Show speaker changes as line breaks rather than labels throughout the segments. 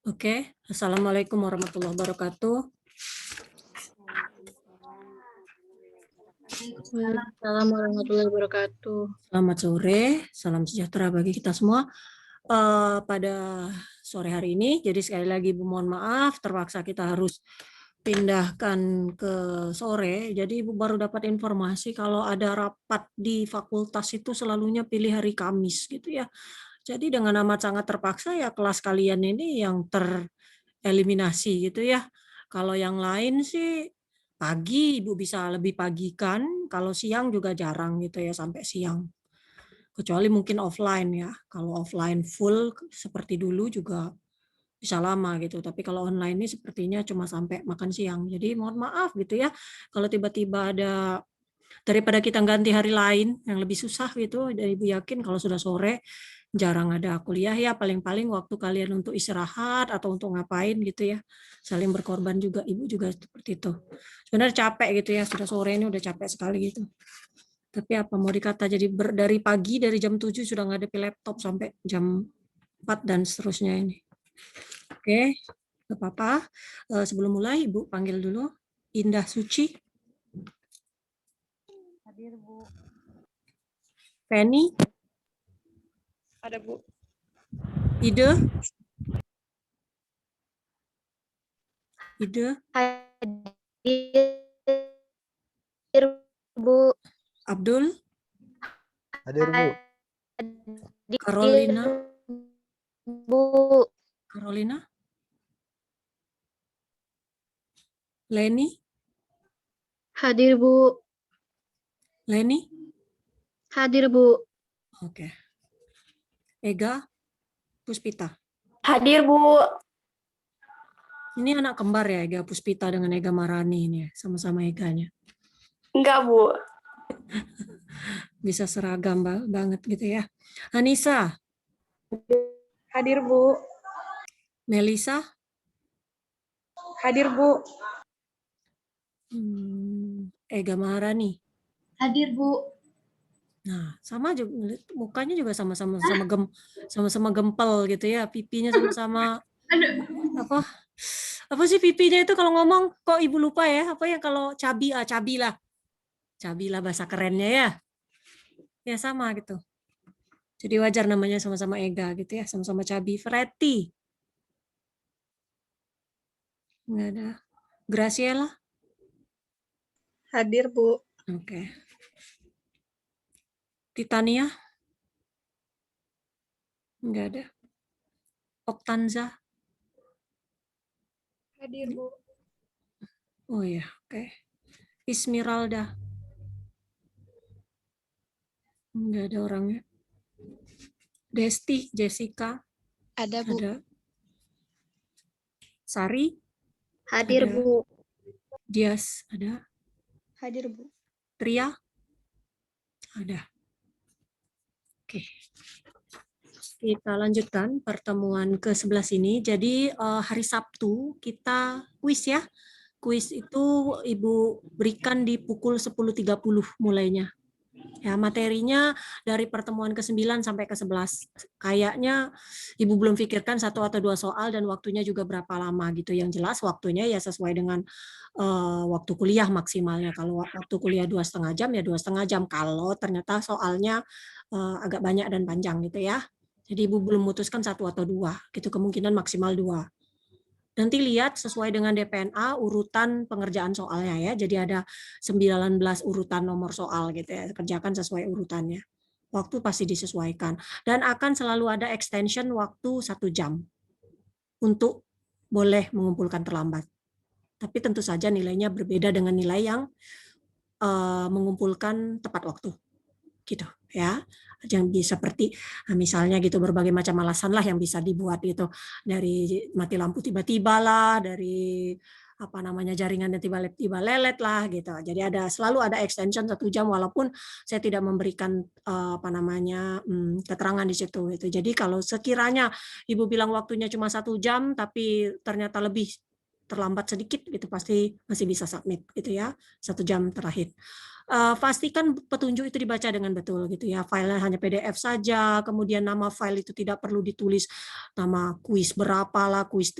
Oke, Assalamualaikum warahmatullahi wabarakatuh.
Waalaikumsalam warahmatullahi wabarakatuh.
Selamat sore, salam sejahtera bagi kita semua. Pada sore hari ini, jadi sekali lagi Ibu mohon maaf, terpaksa kita harus pindahkan ke sore. Jadi Ibu baru dapat informasi kalau ada rapat di fakultas itu selalunya pilih hari Kamis gitu ya. Jadi dengan amat sangat terpaksa ya kelas kalian ini yang tereliminasi gitu ya. Kalau yang lain sih pagi Ibu bisa lebih pagi kan, kalau siang juga jarang gitu ya sampai siang. Kecuali mungkin offline ya. Kalau offline full seperti dulu juga bisa lama gitu. Tapi kalau online ini sepertinya cuma sampai makan siang. Jadi mohon maaf gitu ya kalau tiba-tiba ada daripada kita ganti hari lain yang lebih susah gitu. Dan Ibu yakin kalau sudah sore jarang ada kuliah ya, paling-paling waktu kalian untuk istirahat atau untuk ngapain gitu ya. Saling berkorban juga, Ibu juga seperti itu. Sebenarnya capek gitu ya, sudah sore ini udah capek sekali gitu. Tapi apa mau dikata, jadi dari pagi, dari jam 7 sudah ngadepi laptop sampai jam 4 dan seterusnya ini. Oke, nggak apa-apa. Sebelum mulai, Ibu panggil dulu Indah Suci.
Hadir, Bu.
Penny.
Ada, Bu.
Ide. Ide.
Hadir, Bu.
Abdul.
Hadir, Bu.
Carolina.
Bu.
Carolina. Leni.
Hadir, Bu.
Leni.
Hadir, Bu.
Oke. Ega Puspita.
Hadir, Bu.
Ini anak kembar ya, Ega Puspita dengan Ega Marani ini ya, sama-sama Eganya.
Enggak, Bu.
Bisa seragam banget gitu ya. Anissa.
Hadir, Bu.
Melisa.
Hadir, Bu.
Ega Maharani.
Hadir, Bu.
Nah, sama juga mukanya juga sama-sama gempel gitu ya, pipinya sama-sama apa sih pipinya itu kalau ngomong kok Ibu lupa ya, apa ya kalau cabi lah. Cabi lah bahasa kerennya ya. Ya sama gitu. Jadi wajar namanya sama-sama Ega gitu ya, sama-sama cabi. Fereti. Enggak ada. Graciela.
Hadir, Bu.
Oke. Titania. Enggak ada. Oktanza.
Hadir, Bu.
Oh ya, oke. Ismiralda. Enggak ada orangnya. Desti, Jessica.
Ada, Bu.
Ada. Sari.
Hadir,
ada.
Bu.
Dias, ada.
Hadir, Bu.
Tria. Ada. Oke. Kita lanjutkan pertemuan ke-11 ini. Jadi hari Sabtu kita kuis ya. Kuis itu Ibu berikan di pukul 10.30 mulainya. Ya, materinya dari pertemuan ke-9 sampai ke-11. Kayaknya Ibu belum pikirkan 1 atau 2 soal dan waktunya juga berapa lama gitu. Yang jelas waktunya ya sesuai dengan waktu kuliah maksimalnya. Kalau waktu kuliah 2,5 jam ya 2,5 jam. Kalau ternyata soalnya agak banyak dan panjang gitu ya. Jadi Ibu belum memutuskan 1 atau 2, gitu kemungkinan maksimal 2. Nanti lihat sesuai dengan DPNA urutan pengerjaan soalnya ya. Jadi ada 19 urutan nomor soal gitu ya. Kerjakan sesuai urutannya. Waktu pasti disesuaikan. Dan akan selalu ada extension waktu 1 jam untuk boleh mengumpulkan terlambat. Tapi tentu saja nilainya berbeda dengan nilai yang mengumpulkan tepat waktu. Gitu ya. Yang bisa seperti misalnya gitu berbagai macam alasan lah yang bisa dibuat gitu, dari mati lampu tiba-tiba lah, dari apa namanya jaringannya tiba-tiba lelet lah gitu. Jadi selalu ada extension 1 jam walaupun saya tidak memberikan apa namanya keterangan di situ gitu. Jadi kalau sekiranya Ibu bilang waktunya cuma 1 jam tapi ternyata lebih terlambat sedikit gitu pasti masih bisa submit gitu ya 1 jam terakhir. pastikan petunjuk itu dibaca dengan betul gitu ya. Filenya hanya PDF saja, kemudian nama file itu tidak perlu ditulis nama kuis berapa lah, kuis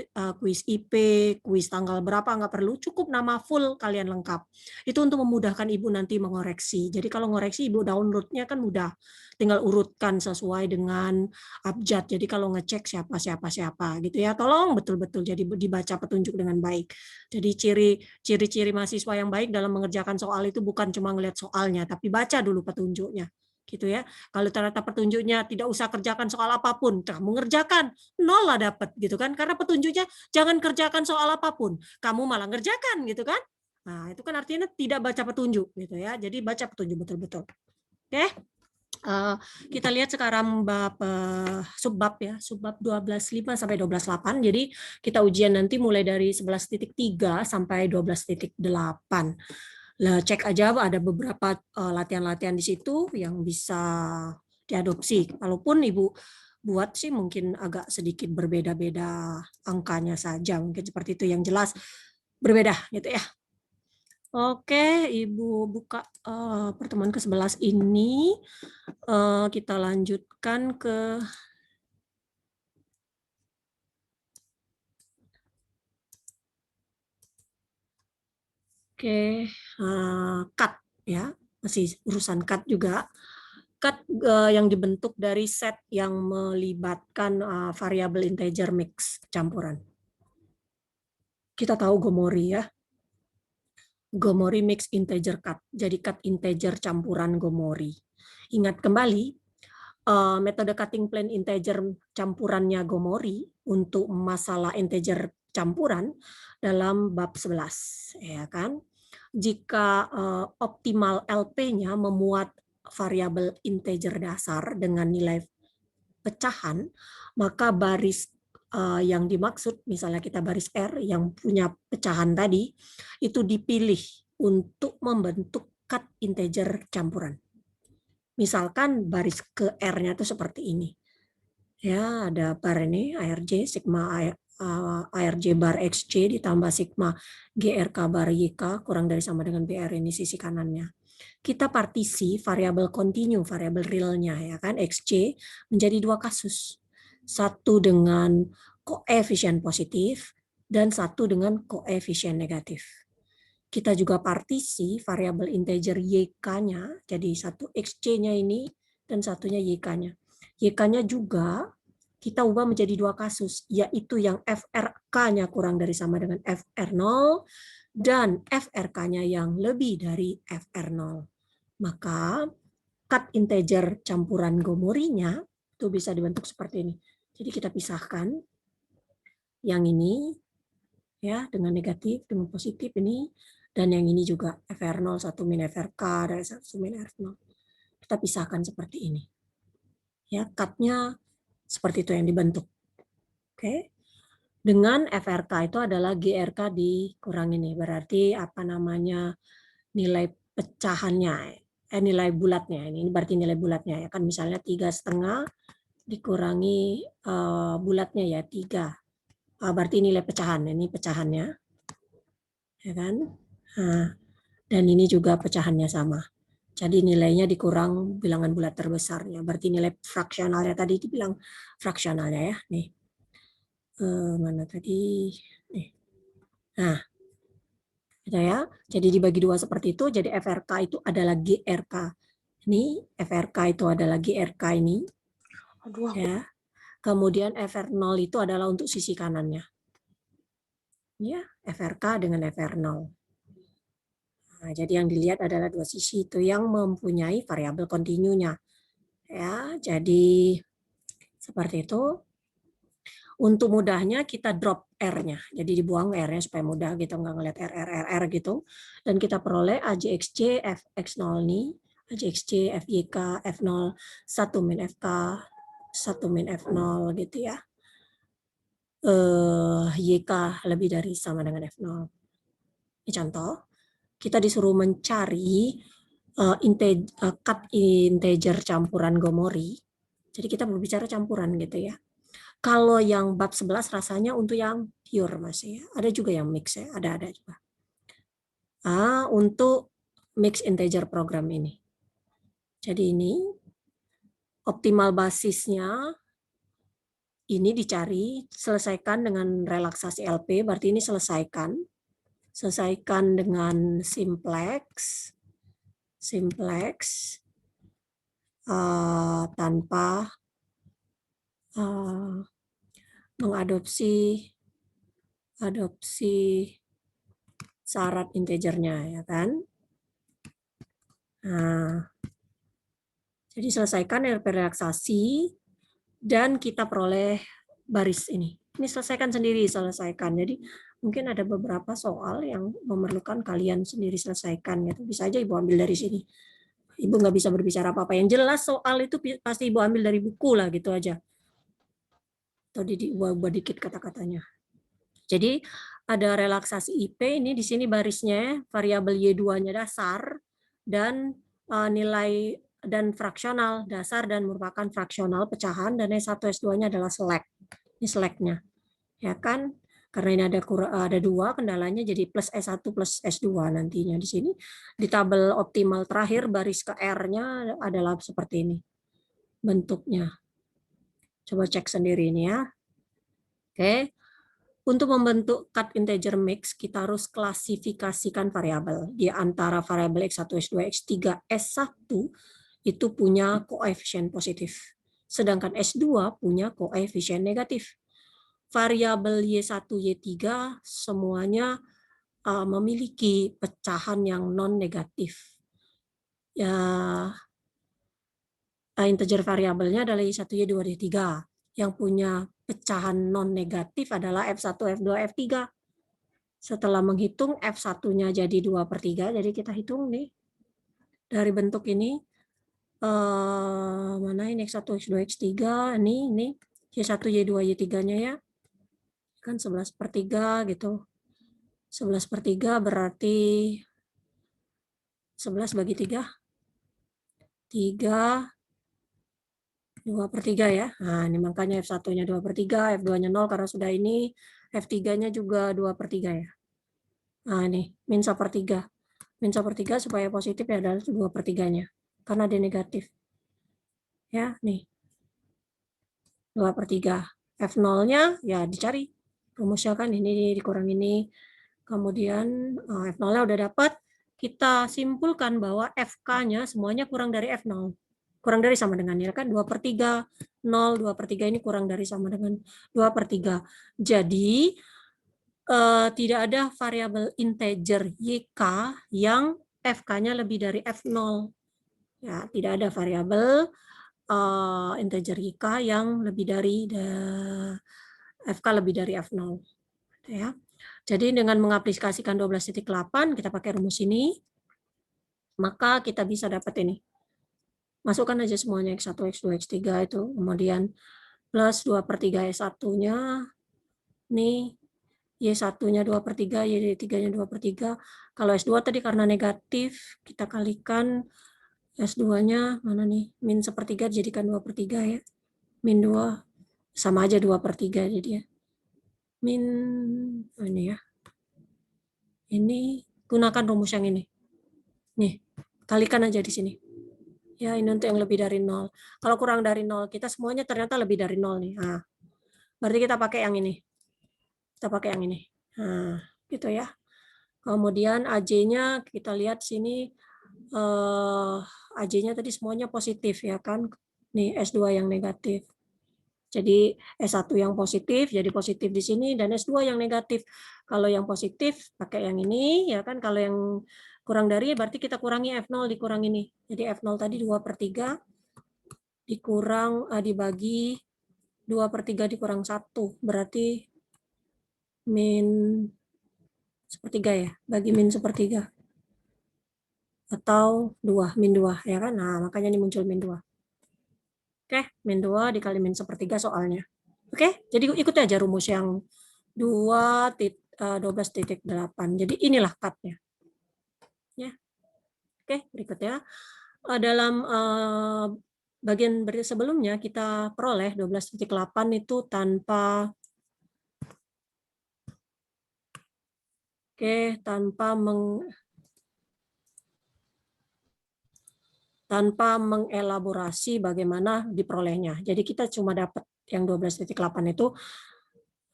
IP, kuis tanggal berapa, nggak perlu, cukup nama full kalian lengkap. Itu untuk memudahkan Ibu nanti mengoreksi. Jadi kalau ngoreksi Ibu downloadnya kan mudah, tinggal urutkan sesuai dengan abjad. Jadi kalau ngecek siapa gitu ya, tolong betul-betul jadi dibaca petunjuk dengan baik. Jadi ciri-ciri mahasiswa yang baik dalam mengerjakan soal itu bukan cuma ngelihat soalnya, tapi baca dulu petunjuknya. Gitu ya. Kalau ternyata petunjuknya tidak usah kerjakan soal apapun, kamu ngerjakan, nol lah dapat gitu kan. Karena petunjuknya jangan kerjakan soal apapun, kamu malah ngerjakan gitu kan. Nah, itu kan artinya tidak baca petunjuk gitu ya. Jadi baca petunjuk betul-betul. Oke. Kita lihat sekarang subbab ya, subbab 12.5 sampai 12.8. Jadi kita ujian nanti mulai dari 11.3 sampai 12.8. Lah, cek aja ada beberapa latihan-latihan di situ yang bisa diadopsi. Walaupun Ibu buat sih mungkin agak sedikit berbeda-beda angkanya saja, mungkin seperti itu, yang jelas berbeda gitu ya. Oke, Ibu buka pertemuan ke-11 ini. Kita lanjutkan ke cut ya, masih urusan cut juga. Cut yang dibentuk dari set yang melibatkan variabel integer mix campuran. Kita tahu Gomori ya. Gomori mix integer cut. Jadi cut integer campuran Gomori. Ingat kembali metode cutting plain integer campurannya Gomori untuk masalah integer campuran dalam bab 11 ya kan. Jika optimal LP-nya memuat variabel integer dasar dengan nilai pecahan, maka baris yang dimaksud, misalnya kita baris R yang punya pecahan tadi, itu dipilih untuk membentuk cut integer campuran. Misalkan baris ke R-nya itu seperti ini. Ya, ada bar ini, ARJ, sigma ARJ bar XC ditambah sigma GRK bar YK, kurang dari sama dengan BR, ini sisi kanannya. Kita partisi variabel kontinu, variabel realnya, ya kan, XC, menjadi dua kasus. Satu dengan koefisien positif dan satu dengan koefisien negatif. Kita juga partisi variabel integer YK-nya, jadi satu XC-nya ini dan satunya YK-nya. YK-nya juga kita ubah menjadi dua kasus, yaitu yang FRK-nya kurang dari sama dengan FR0 dan FRK-nya yang lebih dari FR0. Maka cut integer campuran Gomorinya itu bisa dibentuk seperti ini. Jadi kita pisahkan yang ini ya dengan negatif dengan positif ini, dan yang ini juga FR0 1 min FRK dari 1 min FR0. Kita pisahkan seperti ini. Ya, cut-nya seperti itu yang dibentuk. Oke. Dengan FRK itu adalah GRK dikurang ini. Berarti apa namanya? Nilai pecahannya, nilai bulatnya. Ini berarti nilai bulatnya ya kan, misalnya 3,5 dikurangi bulatnya ya 3. Berarti nilai pecahan, ini pecahannya. Ya kan? Nah, dan ini juga pecahannya sama. Jadi nilainya dikurang bilangan bulat terbesarnya. Berarti nilai fraksionalnya tadi dibilang fraksionalnya ya. Nih. Mana tadi? Nih. Nah, gitu ya. Jadi dibagi dua seperti itu. Jadi FRK itu adalah GRK. Ini FRK itu adalah GRK ini. Ya. Kemudian FR0 itu adalah untuk sisi kanannya. Ya, FRK dengan FR0. Nah, jadi yang dilihat adalah dua sisi itu yang mempunyai variabel kontinunya. Ya, jadi seperti itu. Untuk mudahnya kita drop R-nya. Jadi dibuang R-nya supaya mudah gitu, nggak ngeliat RR gitu. Dan kita peroleh AJXC FX0 ini, AJXC FYK F0 1 min FK 1 min F0 gitu ya. YK lebih dari sama dengan F0. Ini contoh. Kita disuruh mencari cut integer campuran Gomori. Jadi kita berbicara campuran gitu ya. Kalau yang bab 11 rasanya untuk yang pure masih ya. Ada juga yang mix ya, ada juga. Untuk mixed integer program ini. Jadi ini optimal basisnya ini dicari, selesaikan dengan relaksasi LP, berarti ini selesaikan dengan simplex tanpa mengadopsi syarat integernya, ya kan? Nah, jadi selesaikan LP relaksasi dan kita peroleh baris ini. Ini selesaikan sendiri, selesaikan. Jadi mungkin ada beberapa soal yang memerlukan kalian sendiri selesaikan. Gitu. Bisa aja Ibu ambil dari sini. Ibu nggak bisa berbicara apa-apa. Yang jelas soal itu pasti Ibu ambil dari buku lah, gitu aja. Atau diubah dikit kata-katanya. Jadi ada relaksasi IP, ini di sini barisnya, variabel Y2-nya dasar, dan nilai dan fraksional, dasar dan merupakan fraksional pecahan, dan S1, S2-nya adalah select. Ini select-nya. Ya kan? Karena ini ada dua, kendalanya jadi plus S1 plus S2 nantinya di sini. Di tabel optimal terakhir, baris ke R-nya adalah seperti ini bentuknya. Coba cek sendiri ini ya. Oke. Untuk membentuk cut integer mix, kita harus klasifikasikan variabel. Di antara variabel X1, S2, X3, S1 itu punya koefisien positif. Sedangkan S2 punya koefisien negatif. Variabel Y1, Y3 semuanya memiliki pecahan yang non-negatif. Ya, integer variabelnya adalah Y1, Y2, Y3. Yang punya pecahan non-negatif adalah F1, F2, F3. Setelah menghitung F1-nya jadi 2/3, jadi kita hitung nih, dari bentuk ini, mana ini X1, X2, X3, ini Y1, Y2, Y3-nya ya, kan 11/3 gitu. 11/3 berarti 11 bagi 3, 3, 2/3 ya. Nah, ini makanya F1-nya 2/3, F2-nya 0 karena sudah ini, F3-nya juga 2/3 ya. Nah, ini min 1/3. Min 1/3 supaya positif ya adalah 2/3-nya. Karena dia negatif. Ya, nih. 2/3. F0-nya ya dicari. Rumusnya kan ini dikurang ini. Kemudian F0-nya udah dapat. Kita simpulkan bahwa FK-nya semuanya kurang dari F0. Kurang dari sama dengan ya kan 2/3, 0, 2/3 ini kurang dari sama dengan 2/3. Jadi tidak ada variabel integer YK yang FK-nya lebih dari F0. Ya, tidak ada variabel integer YK yang lebih dari FK lebih dari F0. Ya. Jadi dengan mengaplikasikan 12.8, kita pakai rumus ini, maka kita bisa dapat ini. Masukkan aja semuanya X1, X2, X3 itu, kemudian plus 2/3 S1-nya, nih Y1-nya 2/3, Y3-nya 2/3. Kalau S2 tadi karena negatif, kita kalikan S2-nya, mana nih, min 1/3 jadikan 2/3 ya. Min 2, sama aja 2/3 jadi ya. Min, ini ya. Ini, gunakan rumus yang ini. Nih, kalikan aja di sini. Ya, ini untuk yang lebih dari 0. Kalau kurang dari 0, kita semuanya ternyata lebih dari 0 nih. Nah, berarti kita pakai yang ini. Kita pakai yang ini. Nah, gitu ya. Kemudian AJ-nya kita lihat sini, AJ-nya tadi semuanya positif ya kan. Nih S2 yang negatif. Jadi S1 yang positif jadi positif di sini dan S2 yang negatif. Kalau yang positif pakai yang ini ya kan. Kalau yang kurang dari berarti kita kurangi F0 dikurang ini. Jadi F0 tadi 2/3 dikurang dibagi 2/3 dikurang 1 berarti min 1/3 ya, bagi min 1/3 atau 2, min 2 ya kan. Nah, makanya ini muncul min 2. Oke, min 2 dikali min 1/3 soalnya. Oke, jadi ikuti aja rumus yang 12.8. Jadi inilah cut-nya. Ya. Oke, berikutnya dalam bagian sebelumnya kita peroleh 12.8 itu tanpa tanpa tanpa mengelaborasi bagaimana diperolehnya. Jadi kita cuma dapat yang 12.8 itu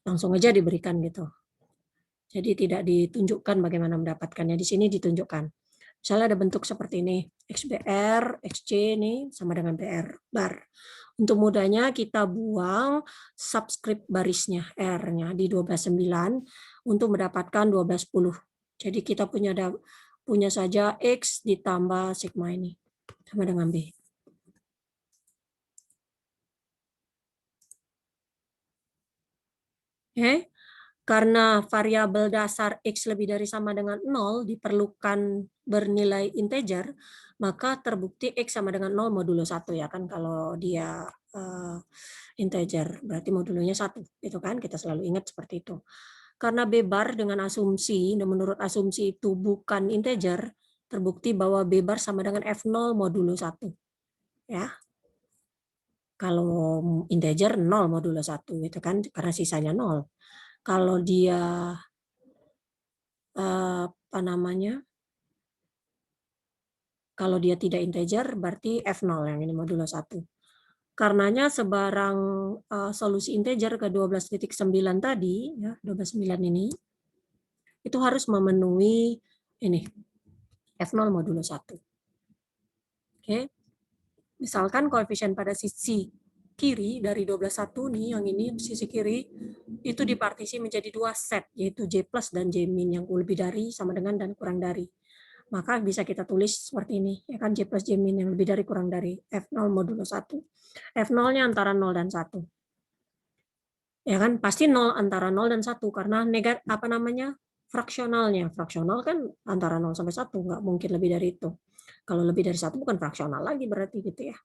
langsung aja diberikan gitu. Jadi tidak ditunjukkan bagaimana mendapatkannya. Di sini ditunjukkan. Misalnya ada bentuk seperti ini, XBR, XC ini sama dengan BR, bar. Untuk mudahnya kita buang subscript barisnya, R-nya di 12.9 untuk mendapatkan 12.10. Jadi kita punya saja X ditambah sigma ini, sama dengan B. Oke. Karena variabel dasar X lebih dari sama dengan 0 diperlukan bernilai integer, maka terbukti X sama dengan 0 modulo 1 ya kan, kalau dia integer berarti modulonya 1 itu kan, kita selalu ingat seperti itu. Karena B bar dengan asumsi, menurut asumsi itu bukan integer, terbukti bahwa B bar sama dengan F0 modulo 1 ya. Kalau integer 0 modulo 1 itu kan, karena sisanya 0. Kalau dia apa namanya? Kalau dia tidak integer berarti F0 yang ini modulo 1. Karenanya sebarang solusi integer ke 12.9 tadi ya, 12.9 ini itu harus memenuhi ini F0 modulo 1. Oke. Misalkan koefisien pada sisi kiri dari 12.1 nih, yang ini sisi kiri itu dipartisi menjadi 2 set, yaitu J plus dan J min yang lebih dari, sama dengan, dan kurang dari. Maka bisa kita tulis seperti ini, ya kan, J plus J min yang lebih dari kurang dari, F0 modulo 1. F0-nya antara 0 dan 1. Ya kan, pasti 0 antara 0 dan 1 karena fraksionalnya. Fraksional kan antara 0 sampai 1, nggak mungkin lebih dari itu. Kalau lebih dari 1 bukan fraksional lagi berarti gitu ya.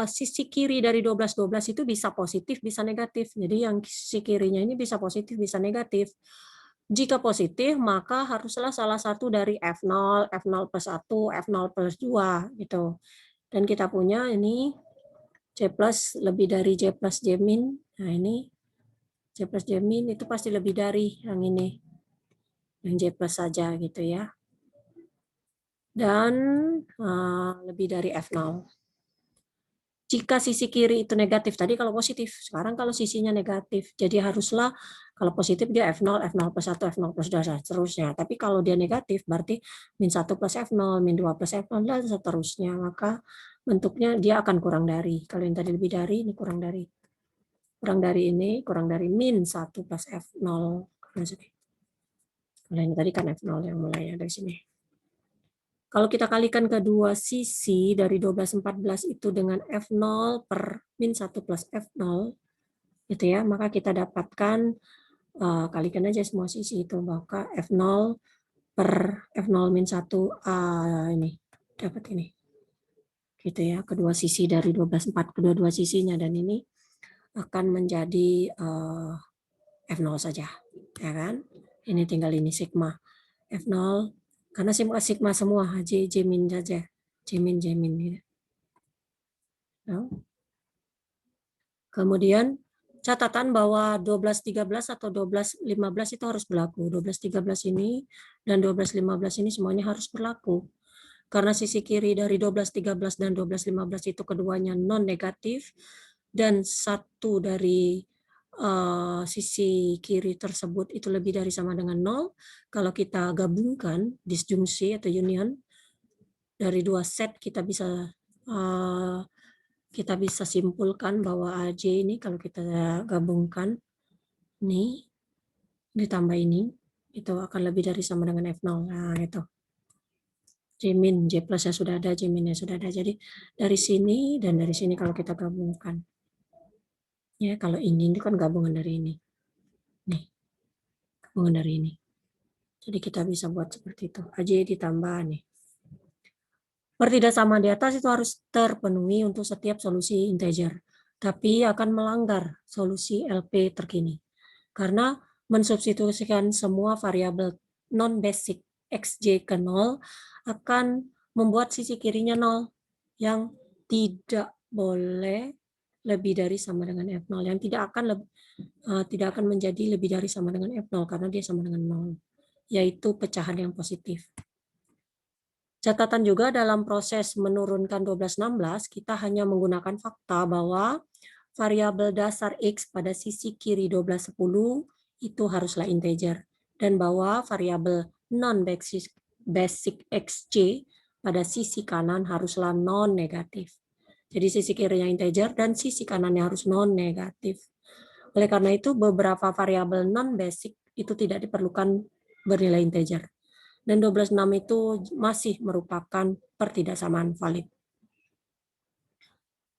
Sisi kiri dari 12 itu bisa positif, bisa negatif. Jadi yang sisi kirinya ini bisa positif, bisa negatif. Jika positif, maka haruslah salah satu dari F0, F0 plus 1, F0 plus 2 gitu. Dan kita punya ini J plus lebih dari J plus J min. Nah ini J plus J min itu pasti lebih dari yang ini. Yang J plus saja gitu ya. Dan lebih dari F0. Jika sisi kiri itu negatif, tadi kalau positif, sekarang kalau sisinya negatif, jadi haruslah kalau positif dia F0, F0 plus 1, F0 plus 2, seterusnya. Tapi kalau dia negatif, berarti min 1 plus F0, min 2 plus F0, dan seterusnya. Maka bentuknya dia akan kurang dari. Kalau yang tadi lebih dari, ini kurang dari. Kurang dari ini, kurang dari min 1 plus F0. Kalau ini tadi kan F0 yang mulai dari sini. Kalau kita kalikan kedua sisi dari 12/14 itu dengan F0 per min 1 plus F0, gitu ya, maka kita dapatkan, kalikan aja semua sisi itu, maka F0 per F0 min 1, ini, dapat ini. Gitu ya, kedua sisi dari 12/4, kedua-dua sisinya, dan ini akan menjadi F0 saja, ya kan? Ini tinggal ini sigma F0, karena sigma semua, J min saja. J min. Gitu. Nah. Kemudian catatan bahwa 12-13 atau 12-15 itu harus berlaku. 12-13 ini dan 12-15 ini semuanya harus berlaku. Karena sisi kiri dari 12-13 dan 12-15 itu keduanya non-negatif, dan satu dari sisi kiri tersebut itu lebih dari sama dengan 0. Kalau kita gabungkan, disjungsi atau union, dari dua set kita bisa simpulkan bahwa AJ ini kalau kita gabungkan nih ditambah ini itu akan lebih dari sama dengan F0. Nah, itu. J min, J plus ya sudah ada, J min ya sudah ada. Jadi dari sini dan dari sini kalau kita gabungkan. Ya, kalau ini kan gabungan dari ini. Nih. Gabungan dari ini. Jadi kita bisa buat seperti itu. AJ ditambah nih. Pertidaksamaan di atas itu harus terpenuhi untuk setiap solusi integer, tapi akan melanggar solusi LP terkini. Karena mensubstitusikan semua variabel non-basic XJ ke 0 akan membuat sisi kirinya 0, yang tidak boleh lebih dari sama dengan F0, yang tidak akan menjadi lebih dari sama dengan F0 karena dia sama dengan 0, yaitu pecahan yang positif. Catatan juga dalam proses menurunkan 12-16, kita hanya menggunakan fakta bahwa variabel dasar X pada sisi kiri 12-10 itu haruslah integer. Dan bahwa variabel non-basic XC pada sisi kanan haruslah non-negatif. Jadi sisi kirinya integer dan sisi kanannya harus non-negatif. Oleh karena itu, beberapa variabel non-basic itu tidak diperlukan bernilai integer. Dan 12,6 itu masih merupakan pertidaksamaan valid.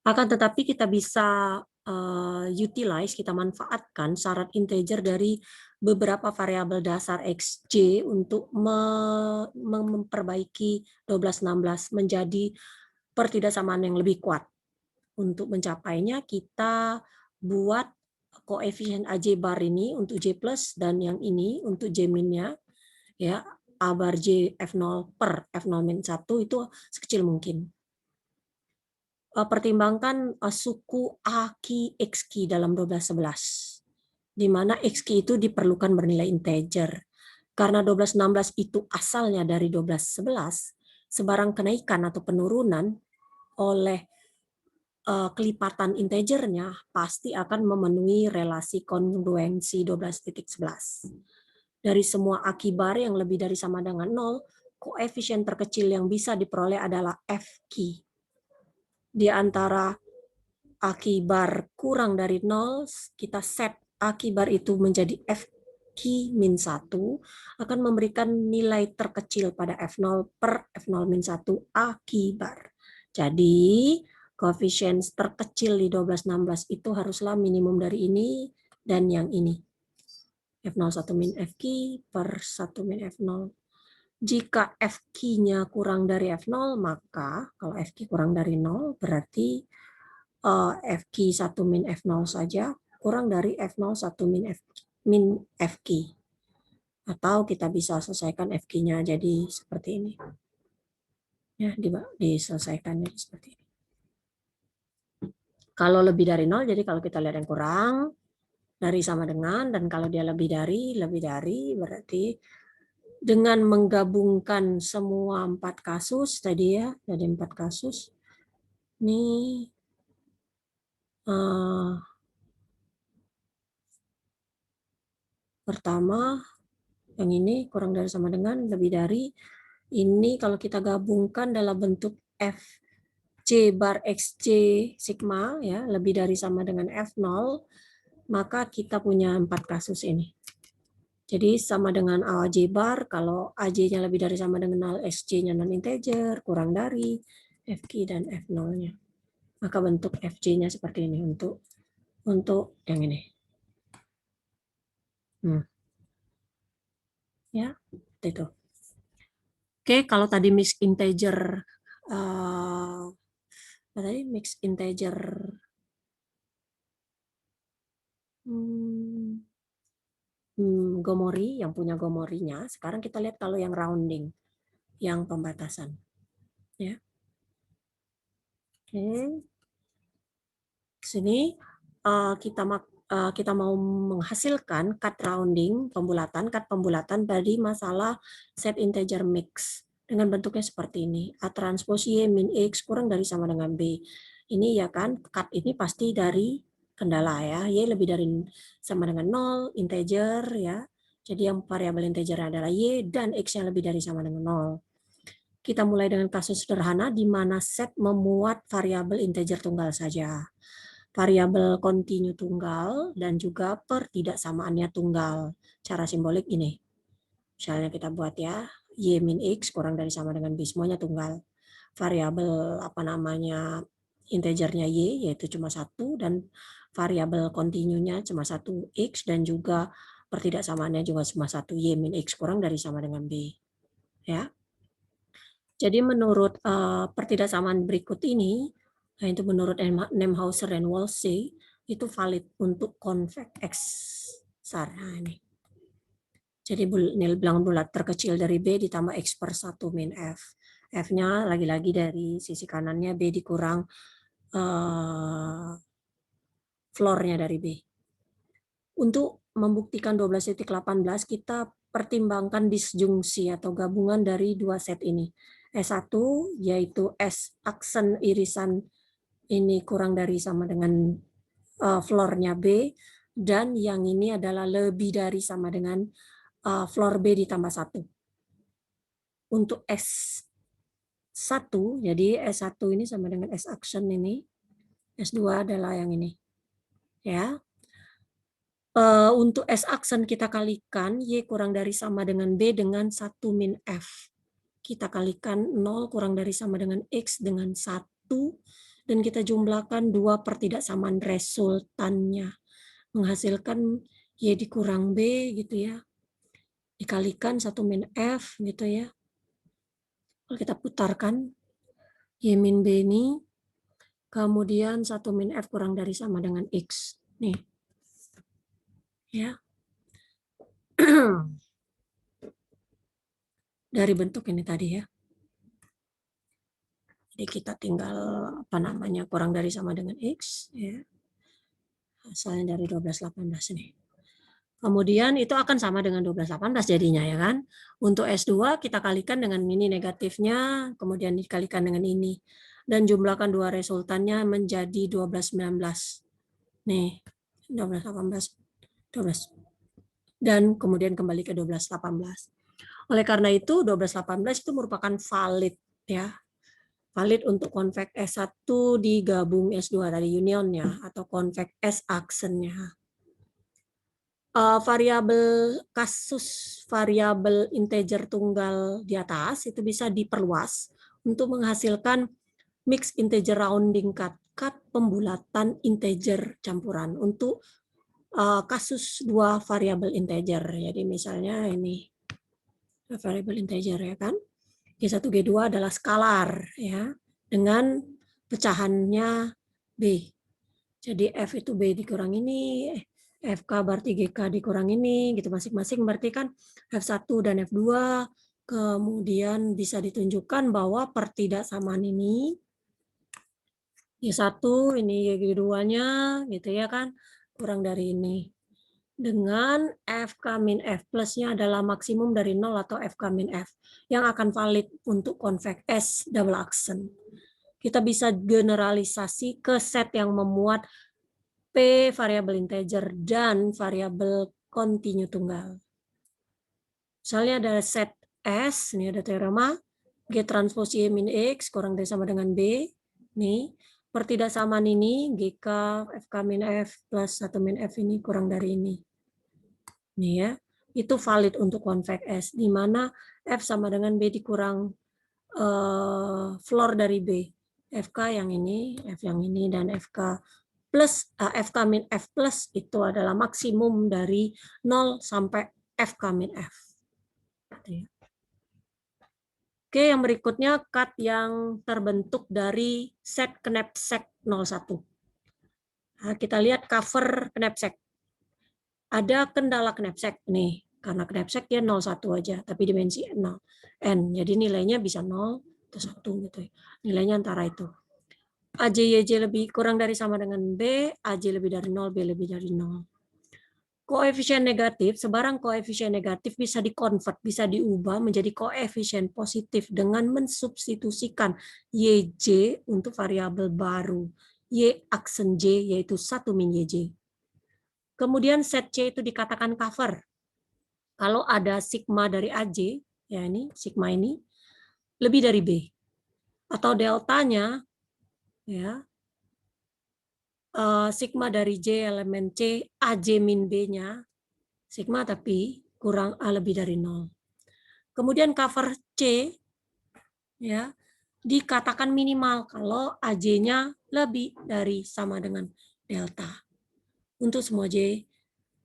Akan tetapi kita bisa utilize, kita manfaatkan syarat integer dari beberapa variabel dasar XJ untuk memperbaiki 12-16 menjadi pertidaksamaan yang lebih kuat. Untuk mencapainya kita buat koefisien AJ bar ini untuk J plus dan yang ini untuk J min-nya, ya, A bar J F0 per F0 min 1 itu sekecil mungkin. Pertimbangkan suku AQ XQ dalam 12-11, di mana XQ itu diperlukan bernilai integer. Karena 12-16 itu asalnya dari 12-11, sebarang kenaikan atau penurunan oleh kelipatan integernya pasti akan memenuhi relasi kongruensi 12.11. Dari semua akibar yang lebih dari sama dengan 0, koefisien terkecil yang bisa diperoleh adalah FQ. Di antara akibar kurang dari 0, kita set akibar itu menjadi FQ min 1, akan memberikan nilai terkecil pada F0 per F0 min 1 akibar. Jadi, koefisien terkecil di 12-16 itu haruslah minimum dari ini dan yang ini. F0 1 min FQ per 1 min F0. Jika FQ-nya kurang dari F0, maka kalau FQ kurang dari 0, berarti FQ 1 min F0 saja kurang dari F0 1 min FQ. Atau kita bisa selesaikan FQ-nya jadi seperti ini. Ya, diselesaikan jadi seperti ini. Kalau lebih dari 0, jadi kalau kita lihat yang kurang, dari sama dengan, dan kalau dia lebih dari, berarti dengan menggabungkan semua 4 kasus tadi ya, jadi 4 kasus. Ini pertama, yang ini kurang dari sama dengan, lebih dari, ini kalau kita gabungkan dalam bentuk FC bar XJ sigma, ya, lebih dari sama dengan F0, maka kita punya 4 kasus ini. Jadi sama dengan AJ bar, kalau AJ-nya lebih dari sama dengan 0, SJ-nya non-integer, kurang dari FQ dan F0-nya. Maka bentuk FJ-nya seperti ini untuk yang ini. Ya, itu. Oke, kalau tadi mix integer, Gomori, yang punya Gomorinya. Sekarang kita lihat kalau yang rounding, yang pembatasan. Ya. Oke. Sini kita mau menghasilkan cut rounding, cut pembulatan dari masalah set integer mix dengan bentuknya seperti ini. A transpose Y min X kurang dari sama dengan B. Ini ya kan, cut ini pasti dari kendala ya. Y lebih dari sama dengan 0, integer ya. Jadi yang variabel integer adalah Y dan X-nya lebih dari sama dengan 0. Kita mulai dengan kasus sederhana di mana set memuat variabel integer tunggal saja. Variabel kontinu tunggal dan juga pertidaksamaannya tunggal. Cara simbolik ini. Misalnya kita buat ya, Y min X kurang dari sama dengan B, semuanya tunggal. Variabel integernya Y yaitu cuma 1 dan variabel kontinunya cuma 1 X dan juga pertidaksamaannya juga cuma 1 Y min X kurang dari sama dengan B. Ya. Jadi menurut pertidaksamaan berikut ini, itu menurut Nemhauser dan Wolsey, itu valid untuk convex X SAR. Nah, ini. Jadi nilai bilangan bulat terkecil dari B ditambah X per 1 min F. F-nya lagi-lagi dari sisi kanannya B dikurang floor-nya dari B. Untuk membuktikan 12.18, kita pertimbangkan disjungsi atau gabungan dari dua set ini. S1 yaitu S aksen irisan ini kurang dari sama dengan floor-nya B, dan yang ini adalah lebih dari sama dengan floor B ditambah 1. Untuk S1, jadi S1 ini sama dengan S action ini, S2 adalah yang ini. Ya. Untuk S aksen kita kalikan Y kurang dari sama dengan B dengan 1 min F. Kita kalikan 0 kurang dari sama dengan X dengan 1, dan kita jumlahkan 2 pertidaksamaan resultannya. Menghasilkan Y dikurang B gitu ya. Dikalikan 1 min F gitu ya. Kalau kita putarkan Y min B ini, kemudian 1 min F kurang dari sama dengan X. Nih. Ya. Dari bentuk ini tadi ya. Jadi kita tinggal apa namanya kurang dari sama dengan X ya. Asalnya dari 1218 ini. Kemudian itu akan sama dengan 1218 jadinya ya kan. Untuk S2 kita kalikan dengan ini negatifnya, kemudian dikalikan dengan ini. Dan jumlahkan 2 resultannya menjadi 1219. Nih, 1218, 12. Dan kemudian kembali ke 1218. Oleh karena itu 1218 itu merupakan valid ya. Valid untuk konvek S1 digabung S2 tadi unionnya atau konvek S aksennya. Variabel kasus variabel integer tunggal di atas itu bisa diperluas untuk menghasilkan mix integer rounding cut pembulatan integer campuran untuk kasus 2 variabel integer. Jadi misalnya ini variabel integer ya kan. G1 G2 adalah skalar ya dengan pecahannya B. Jadi F itu B dikurang ini, FK berarti GK dikurang ini gitu masing-masing berarti kan F1 dan F2, kemudian bisa ditunjukkan bahwa pertidaksamaan ini Y1 ini Y2-nya gitu ya kan kurang dari ini. Dengan FK min F plusnya adalah maksimum dari 0 atau FK min F yang akan valid untuk konvek S double aksen. Kita bisa generalisasi ke set yang memuat P variabel integer dan variabel kontinu tunggal. Misalnya ada set S, ini ada teorema, G transpos Y min X kurang dari sama dengan B. Nih, pertidaksamaan ini GK FK min F plus 1 min F ini kurang dari ini. Nih ya, itu valid untuk konvek S, di mana F sama dengan B dikurang floor dari B. FK yang ini, F yang ini, dan FK plus FK min F plus itu adalah maksimum dari 0 sampai FK min F. Oke, yang berikutnya cut yang terbentuk dari set knapsack 01. Nah, kita lihat cover knapsack. Ada kendala knapsack nih, karena knapsack dia 01 aja, tapi dimensi 0. N, jadi nilainya bisa 0 atau 1 gitu ya. Nilainya antara itu. AJ, YJ lebih kurang dari sama dengan B, AJ lebih dari 0, B lebih dari 0. Koefisien negatif, sebarang koefisien negatif bisa dikonvert, bisa diubah menjadi koefisien positif dengan mensubstitusikan YJ untuk variabel baru, Y aksen J, yaitu 1 min YJ. Kemudian set C itu dikatakan cover. Kalau ada sigma dari AJ, ya ini sigma ini lebih dari B, atau deltanya ya sigma dari J elemen C AJ min B-nya sigma tapi kurang A lebih dari 0. Kemudian cover C ya dikatakan minimal kalau AJ-nya lebih dari sama dengan delta untuk semua J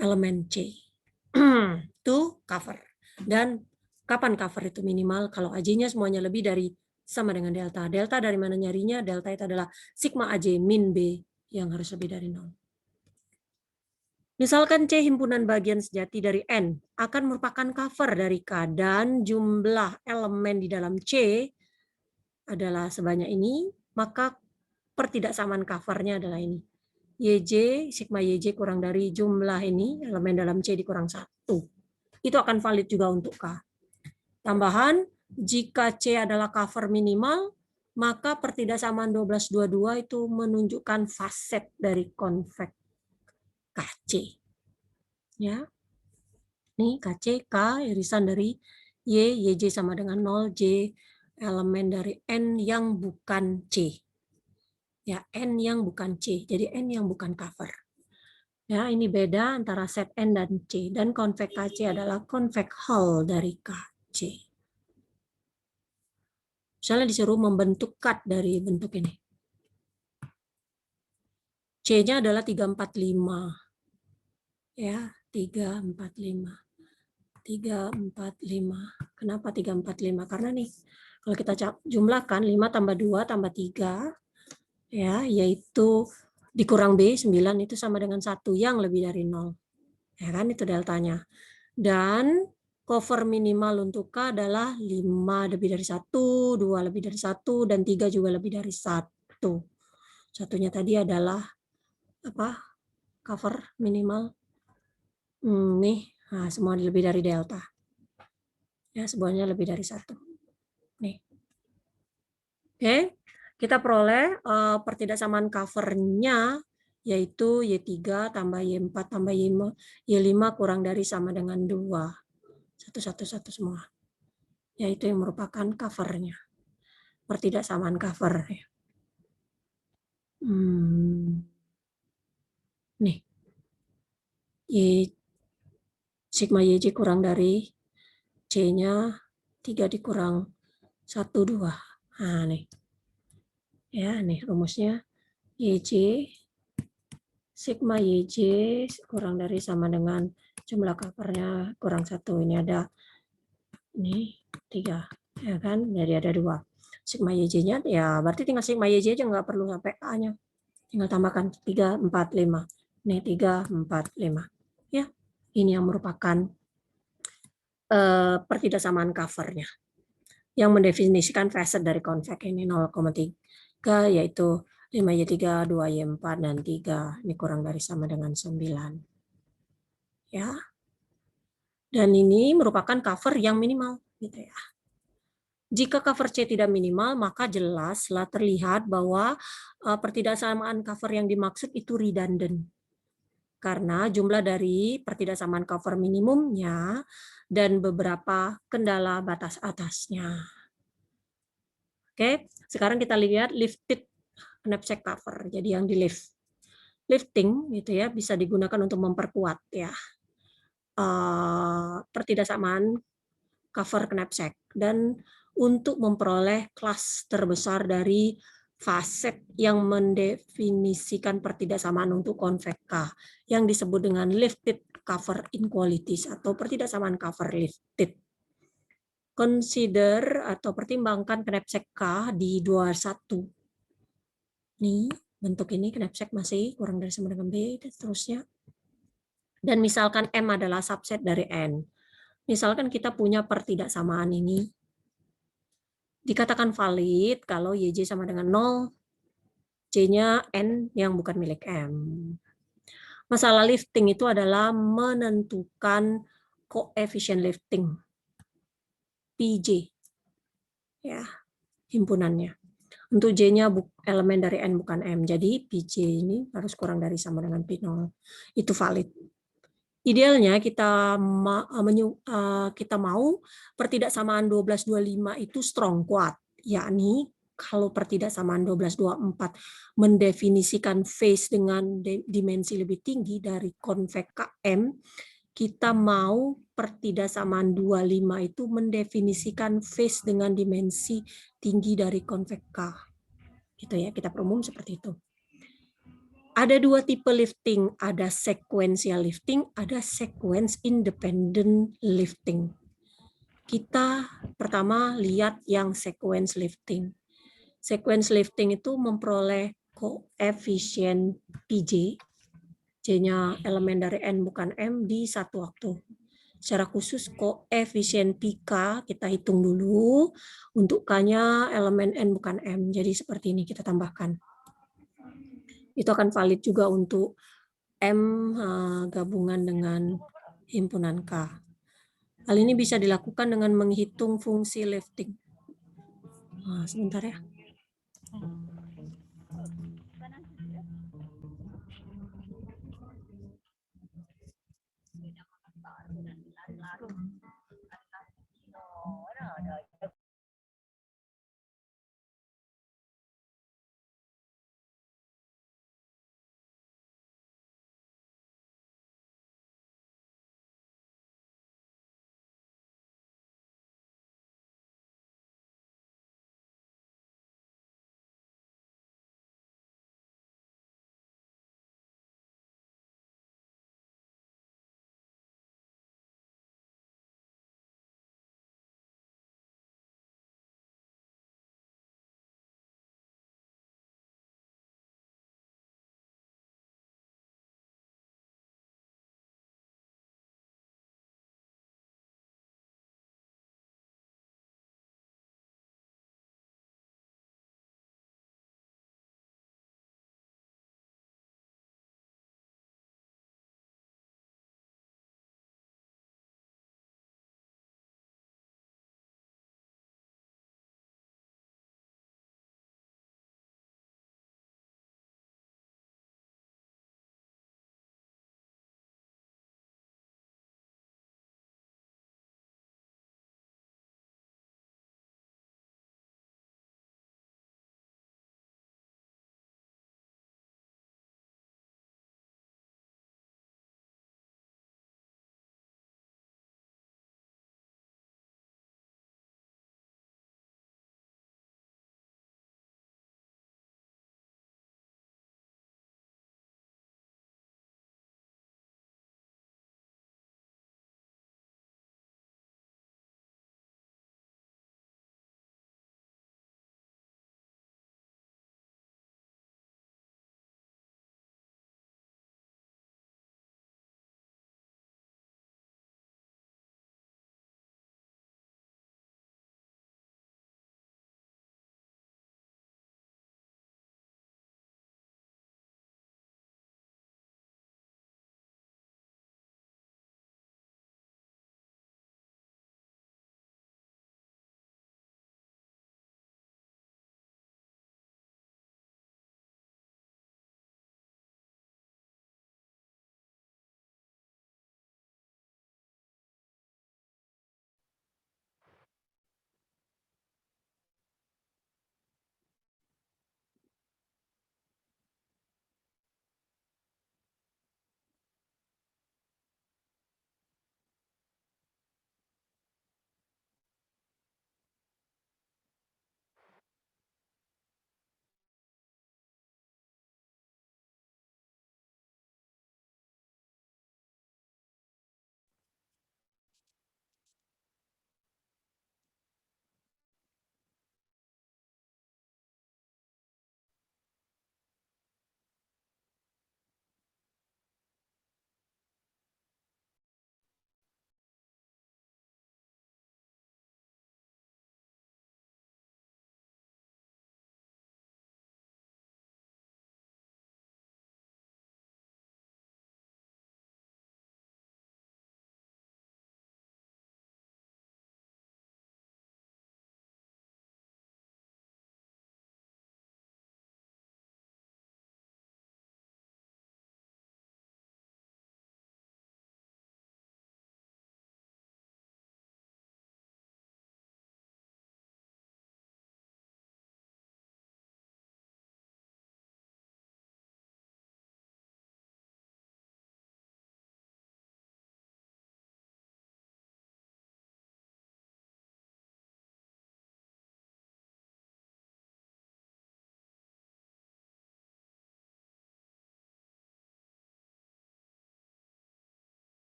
elemen C. Itu cover. Dan kapan cover itu minimal? Kalau AJ-nya semuanya lebih dari sama dengan delta. Delta dari mana nyarinya? Delta itu adalah sigma AJ min B yang harus lebih dari 0. Misalkan C himpunan bagian sejati dari N akan merupakan cover dari K dan jumlah elemen di dalam C adalah sebanyak ini, maka pertidaksamaan covernya adalah ini. YJ, sigma YJ kurang dari jumlah ini, elemen dalam C dikurang 1. Itu akan valid juga untuk K. Tambahan, Jika C adalah cover minimal, maka pertidaksamaan 1222 itu menunjukkan faset dari konvek KC. Ya. Nih KC, K irisan dari Y, YJ sama dengan 0, J elemen dari N yang bukan C. Ya, N yang bukan C. Jadi N yang bukan cover. Ya, ini beda antara set N dan C. Dan konvek KC adalah konvek Hall dari KC. Misalnya disuruh membentuk cut dari bentuk ini. C-nya adalah 345. Ya, 345. 345. Kenapa 345? Karena nih, kalau kita jumlahkan 5 tambah 2 tambah 3, ya, yaitu dikurang B, 9 itu sama dengan 1 yang lebih dari 0. Ya kan, itu deltanya. Dan cover minimal untuk K adalah 5 lebih dari 1, 2 lebih dari 1, dan 3 juga lebih dari 1. Satunya tadi adalah apa? Cover minimal. Nih, nah, semua lebih dari delta. Ya, semuanya lebih dari 1. Nih. Oke, kita peroleh pertidaksamaan covernya yaitu Y3 tambah Y4 tambah Y5 kurang dari sama dengan 2. 1 semua. Yaitu yang merupakan covernya. Pertidaksamaan cover. Nih. Sigma YJ kurang dari C-nya 3 dikurang 1, 2. Nah, nih. Ya, nih rumusnya. YJ sigma YJ kurang dari sama dengan jumlah covernya kurang 1. Ini ada ini 3, ya kan? Jadi ada 2. Sigma YJ-nya ya berarti tinggal sigma YJ aja, nggak perlu sampai A-nya. Tinggal tambahkan 3, 4, 5. Nih 3, 4, 5. Ya, ini yang merupakan pertidaksamaan covernya yang mendefinisikan facet dari konvek ini 0,3 yaitu 5Y3, 2Y4, dan 3. Ini kurang dari sama dengan 9. Ya. Dan ini merupakan cover yang minimal. Gitu ya. Jika cover C tidak minimal, maka jelaslah terlihat bahwa pertidaksamaan cover yang dimaksud itu redundant. Karena jumlah dari pertidaksamaan cover minimumnya dan beberapa kendala batas atasnya. Oke, sekarang kita lihat lifted knapsack cover. Jadi yang di lift. Lifting gitu ya bisa digunakan untuk memperkuat ya pertidaksamaan cover knapsack dan untuk memperoleh kelas terbesar dari faset yang mendefinisikan pertidaksamaan untuk konvek K yang disebut dengan lifted cover inequalities atau pertidaksamaan cover lifted. Consider atau pertimbangkan knapsack K di 21. Nih, bentuk ini knapsack masih kurang dari sama dengan B dan seterusnya. Dan misalkan M adalah subset dari N. Misalkan kita punya pertidaksamaan ini. Dikatakan valid kalau YJ sama dengan 0, J-nya N yang bukan milik M. Masalah lifting itu adalah menentukan koefisien lifting. PJ. Ya, himpunannya. Untuk J-nya elemen dari N bukan M. Jadi PJ ini harus kurang dari sama dengan P0. Itu valid. Idealnya kita mau pertidaksamaan 1225 itu strong, kuat. Yakni kalau pertidaksamaan 1224 mendefinisikan phase dengan dimensi lebih tinggi dari konvek KM, kita mau pertidaksamaan 25 itu mendefinisikan phase dengan dimensi tinggi dari konvek K. Gitu ya, kita perumum seperti itu. Ada 2 tipe lifting, ada sequential lifting, ada sequence independent lifting. Kita pertama lihat yang sequence lifting. Sequence lifting itu memperoleh koefisien PJ, J-nya elemen dari N bukan M di satu waktu. Secara khusus koefisien PK kita hitung dulu, untuk K-nya elemen N bukan M, jadi seperti ini kita tambahkan. Itu akan valid juga untuk M gabungan dengan himpunan K. Hal ini bisa dilakukan dengan menghitung fungsi lifting. Nah, sebentar ya.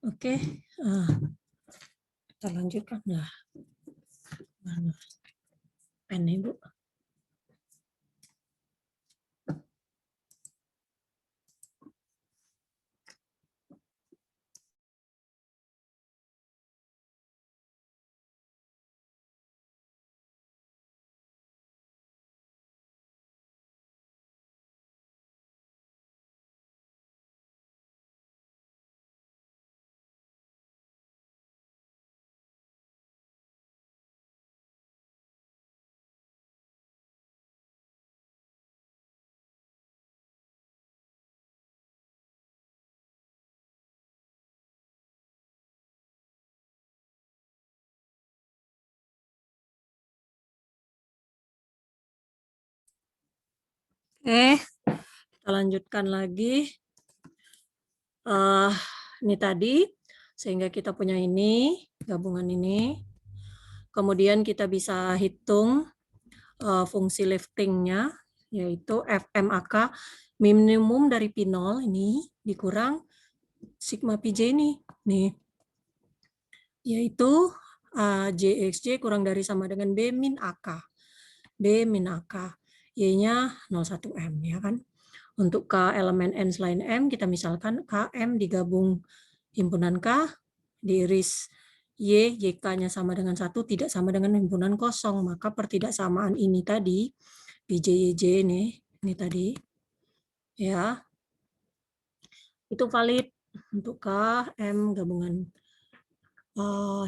Oke, kita lanjutkan. Nah, mana pen Ibu? Kita lanjutkan lagi. Ini tadi, sehingga kita punya ini, gabungan ini. Kemudian kita bisa hitung fungsi liftingnya, yaitu FMAK minimum dari P0 ini dikurang sigma PJ ini, nih, yaitu JXJ kurang dari sama dengan B min AK. B min AK, Y-nya 01M, ya kan? Untuk K elemen N selain M, kita misalkan KM digabung himpunan K, diiris Y, YK-nya sama dengan 1, tidak sama dengan himpunan kosong. Maka pertidaksamaan ini tadi, PJ, YJ ini tadi, ya, itu valid untuk K, M gabungan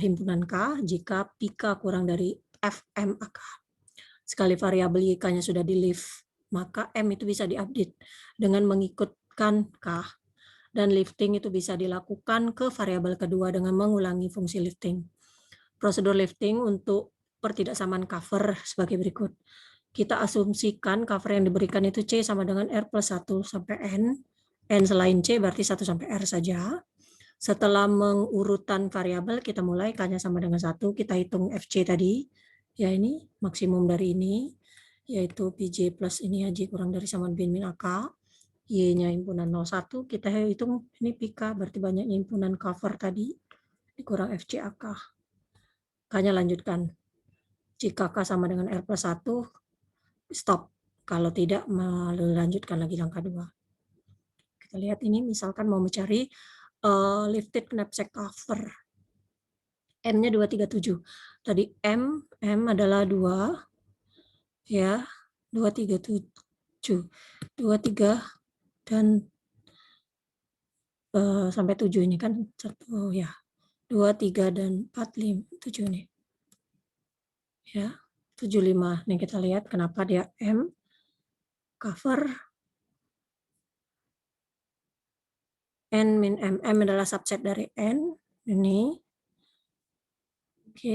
himpunan K jika PK kurang dari FMAK. Sekali variabel YK-nya sudah di lift, maka M itu bisa diupdate dengan mengikutkan K. Dan lifting itu bisa dilakukan ke variabel kedua dengan mengulangi fungsi lifting. Prosedur lifting untuk pertidaksamaan cover sebagai berikut. Kita asumsikan cover yang diberikan itu C sama dengan R plus 1 sampai N. N selain C berarti 1 sampai R saja. Setelah mengurutan variabel, kita mulai K-nya sama dengan 1, kita hitung FC tadi. Ya ini maksimum dari ini, yaitu PJ plus ini HJ kurang dari sama bin min AK. Y-nya himpunan 01, kita hitung ini PK, berarti banyaknya himpunan cover tadi, dikurang FC AK. K-nya lanjutkan. Jika K sama dengan R plus 1, stop. Kalau tidak, melanjutkan lagi langkah 2. Kita lihat ini, misalkan mau mencari lifted knapsack cover. M-nya 237. Tadi M adalah 2, ya, 237. 23 dan sampai 7 ini kan, oh ya, 2, 3, dan 4, 5, 7 nih. Ya, 75. Nih kita lihat kenapa dia M, cover, N min M. M adalah subset dari N, ini. Oke.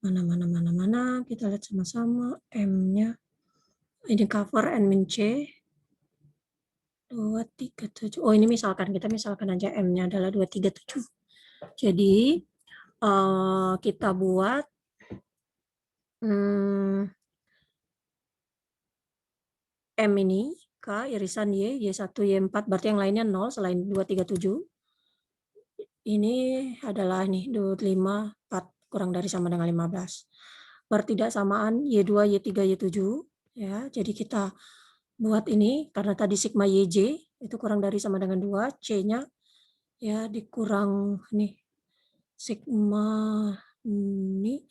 Mana, kita lihat sama-sama. M-nya, ini cover N min C. 237. Oh, ini misalkan, kita misalkan aja M-nya adalah 237. Jadi, kita buat M ini, K, irisan Y, Y1, Y4, berarti yang lainnya 0 selain 237. Ini adalah ini, 25, 4, kurang dari sama dengan 15. Pertidaksamaan Y2, Y3, Y7. Ya, jadi kita buat ini, karena tadi sigma YJ, itu kurang dari sama dengan 2, C-nya ya dikurang nih, sigma ini,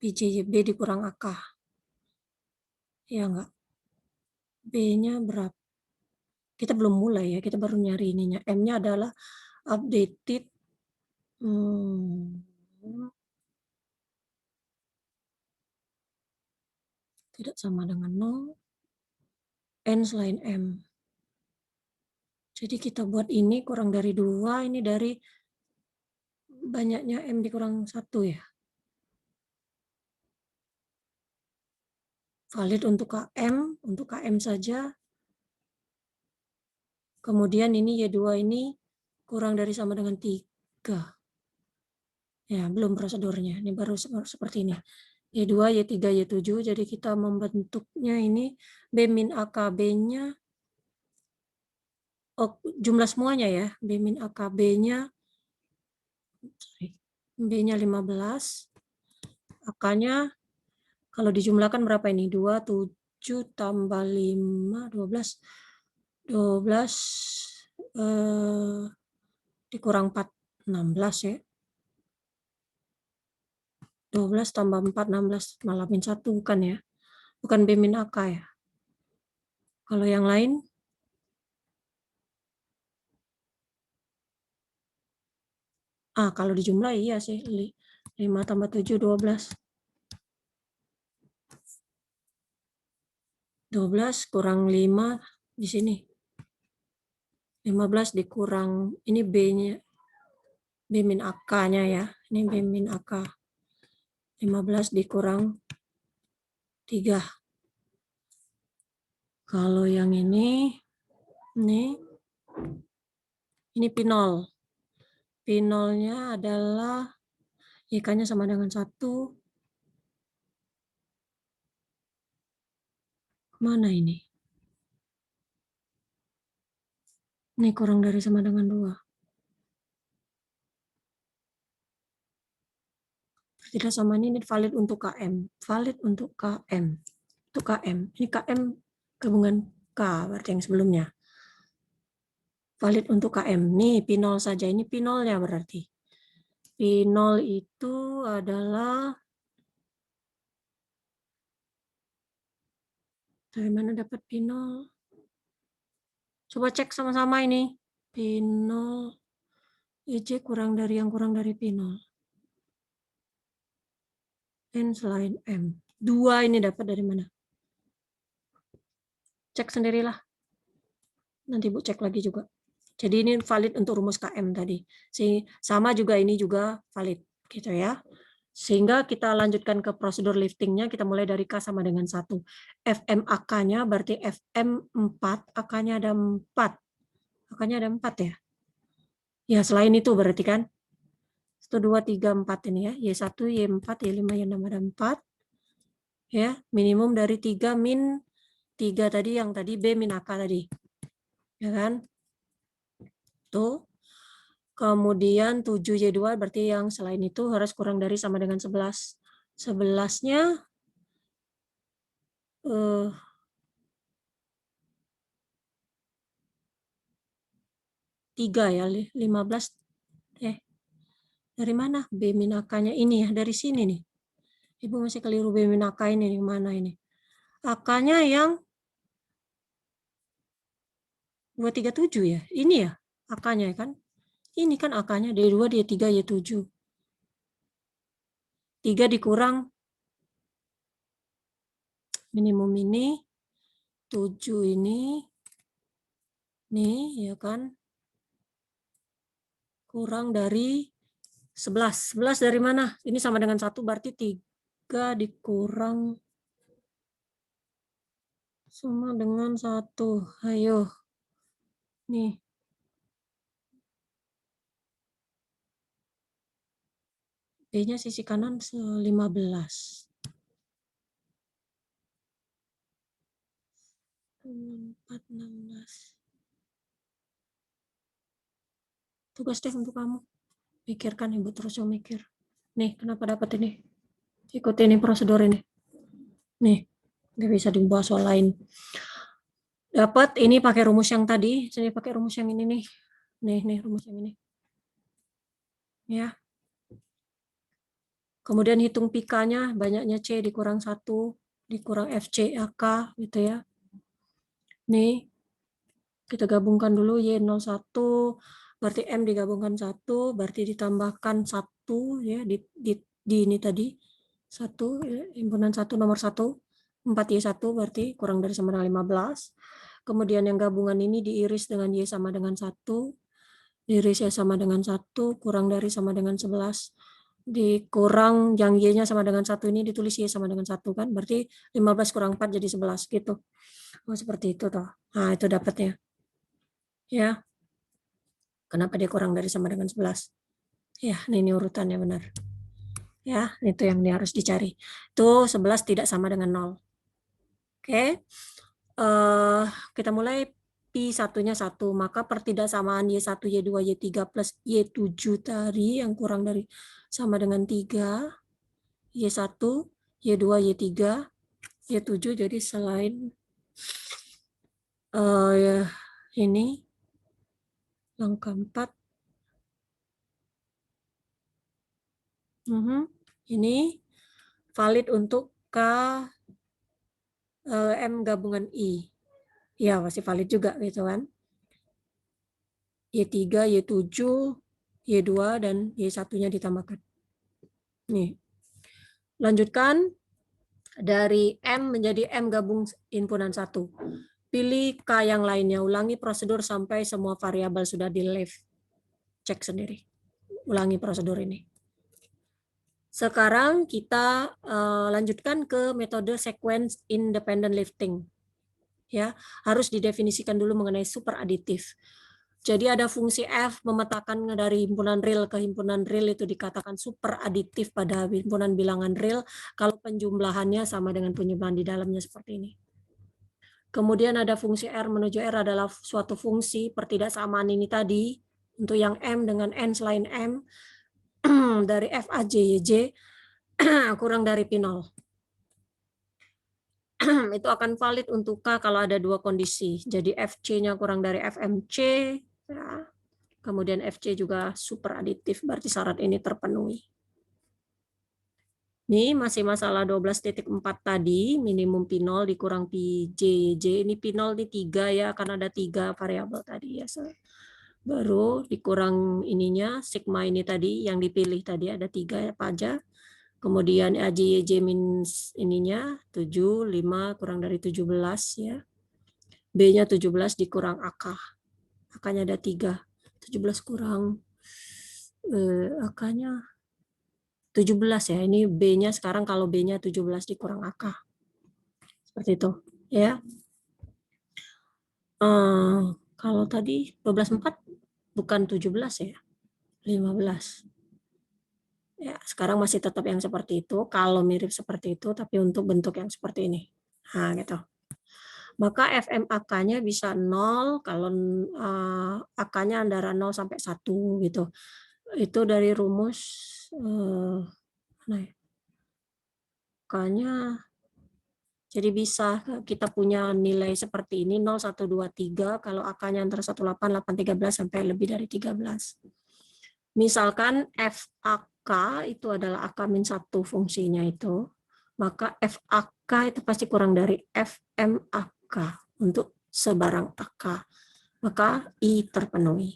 BJB dikurang AK. Ya enggak? B-nya berapa? Kita belum mulai ya, kita baru nyari ininya. M-nya adalah updated. Tidak sama dengan 0. N selain M. Jadi kita buat ini kurang dari 2, ini dari banyaknya M dikurang 1 ya. Valid untuk KM saja. Kemudian ini Y2 ini kurang dari sama dengan 3. Ya, belum prosedurnya. Ini baru seperti ini. Y2, Y3, Y7. Jadi kita membentuknya ini B min AKB-nya. Oh, jumlah semuanya ya. B min AKB-nya. B-nya 15. AK-nya kalau dijumlahkan berapa ini? 2, 7 tambah 5, 12. 12 dikurang 4, 16 ya. 12 tambah 4, 16, malah min 1 bukan ya. Bukan B min AK ya. Kalau yang lain? Kalau dijumlah iya sih. 5 tambah 7, 12. 12 kurang 5 di sini. 15 dikurang, ini B-nya, B min AK-nya ya. Ini B min AK. 15 dikurang 3. Kalau yang ini P0. P0-nya adalah Y-nya sama dengan 1. Mana ini? Ini kurang dari sama dengan 2. Tidak sama ini valid untuk KM. Valid untuk KM. Untuk KM. Ini KM gabungan K, berarti yang sebelumnya. Valid untuk KM. Nih P0 saja. Ini P0-nya berarti. P0 itu adalah dari mana dapat P0? Coba cek sama-sama ini. P0 IJ kurang dari yang kurang dari P0. N selain M. 2 ini dapat dari mana? Cek sendirilah. Nanti Bu cek lagi juga. Jadi ini valid untuk rumus KM tadi. Sama juga ini juga valid gitu ya. Sehingga kita lanjutkan ke prosedur liftingnya, kita mulai dari K sama dengan 1. FM AK-nya berarti FM 4, AK-nya ada 4. AK-nya ada 4 ya. Ya selain itu berarti kan. 1, 2, 3, 4 ini ya. Y1, Y4, Y5, Y6 ada 4. Ya, minimum dari 3 min 3 tadi yang tadi B min AK tadi. Ya kan? Tuh. Kemudian 7Y2 berarti yang selain itu harus kurang dari sama dengan 11. 11-nya 3 ya, 15. Dari mana? B min AK-nya ini ya, dari sini nih. Ibu masih keliru B min AK ini, di mana ini? AK-nya yang 237 ya, ini ya AK-nya kan? Ini kan AK-nya D2, D3, Y7. 3 dikurang minimum ini, 7 ini, nih ya kan? Kurang dari 11. 11 dari mana? Ini sama dengan 1, berarti 3 dikurang sama dengan 1. Ayo. Nih. B-nya sisi kanan 15. 4, 16. Tugas deh untuk kamu. Pikirkan, Ibu terus yang mikir. Nih, kenapa dapat ini? Ikuti ini prosedur ini. Nih, nggak bisa diubah soal lain. Dapat ini pakai rumus yang tadi. Saya pakai rumus yang ini nih. Nih rumus yang ini. Ya. Kemudian hitung pika-nya, banyaknya C dikurang 1, dikurang FC AK, gitu ya. Nih, kita gabungkan dulu Y01, berarti M digabungkan 1, berarti ditambahkan 1, ya, di ini tadi, 1, ya, himpunan 1, nomor 1, 4Y1, berarti kurang dari sama dengan 15. Kemudian yang gabungan ini diiris dengan Y sama dengan 1, diiris Y sama dengan 1, kurang dari sama dengan 11, dikurang yang Y-nya sama dengan 1 ini ditulis Y sama dengan 1 kan, berarti 15 kurang 4 jadi 11 gitu. Oh, seperti itu toh. Nah, itu dapatnya. Ya. Kenapa dia kurang dari sama dengan 11? Ya, ini urutannya benar. Ya, itu yang dia harus dicari. Itu 11 tidak sama dengan 0. Oke. Kita mulai Pi satunya 1, maka pertidaksamaan Y1, Y2, Y3 plus Y7 tadi yang kurang dari sama dengan 3, Y1, Y2, Y3, Y7, jadi selain ini langkah 4. Ini valid untuk K M gabungan I. Ya, masih valid juga gitu kan. Y3, Y7, Y2, dan Y1-nya ditambahkan. Nih. Lanjutkan dari M menjadi M gabung himpunan 1. Pilih K yang lainnya. Ulangi prosedur sampai semua variabel sudah di left. Cek sendiri. Ulangi prosedur ini. Sekarang kita lanjutkan ke metode sequence independent lifting. Ya, harus didefinisikan dulu mengenai super aditif. Jadi ada fungsi F memetakan dari himpunan real ke himpunan real itu dikatakan super aditif pada himpunan bilangan real kalau penjumlahannya sama dengan penjumlahan di dalamnya seperti ini. Kemudian ada fungsi R menuju R adalah suatu fungsi pertidaksamaan ini tadi untuk yang M dengan N selain M dari F A J Y J kurang dari P0. Itu akan valid untuk K kalau ada dua kondisi. Jadi FC-nya kurang dari FMC, ya. Kemudian FC juga super aditif, berarti syarat ini terpenuhi. Ini masih masalah 12.4 tadi, minimum P0 dikurang PJJ. Ini P0 di 3 ya, karena ada 3 variabel tadi ya. Baru dikurang ininya, sigma ini tadi, yang dipilih tadi ada 3 apa aja. Kemudian AJJ minus ininya 7, 5 kurang dari 17 ya. B-nya 17 dikurang AK. AK-nya ada 3. 17 kurang AK-nya 17 ya. Ini B-nya sekarang kalau B-nya 17 dikurang AK. Seperti itu ya. Kalau tadi 12.4 bukan 17 ya. 15. Ya, sekarang masih tetap yang seperti itu, kalau mirip seperti itu, tapi untuk bentuk yang seperti ini. Nah, gitu. Maka FMAK-nya bisa 0, kalau AK-nya antara 0 sampai 1, gitu. Itu dari rumus, mana ya? AK-nya, jadi bisa kita punya nilai seperti ini, 0, 1, 2, 3, kalau AK-nya antara 18, 8, 13, sampai lebih dari 13. Misalkan FAK itu adalah AK-1 fungsinya itu, maka FAK itu pasti kurang dari FMAK untuk sebarang AK. Maka I terpenuhi.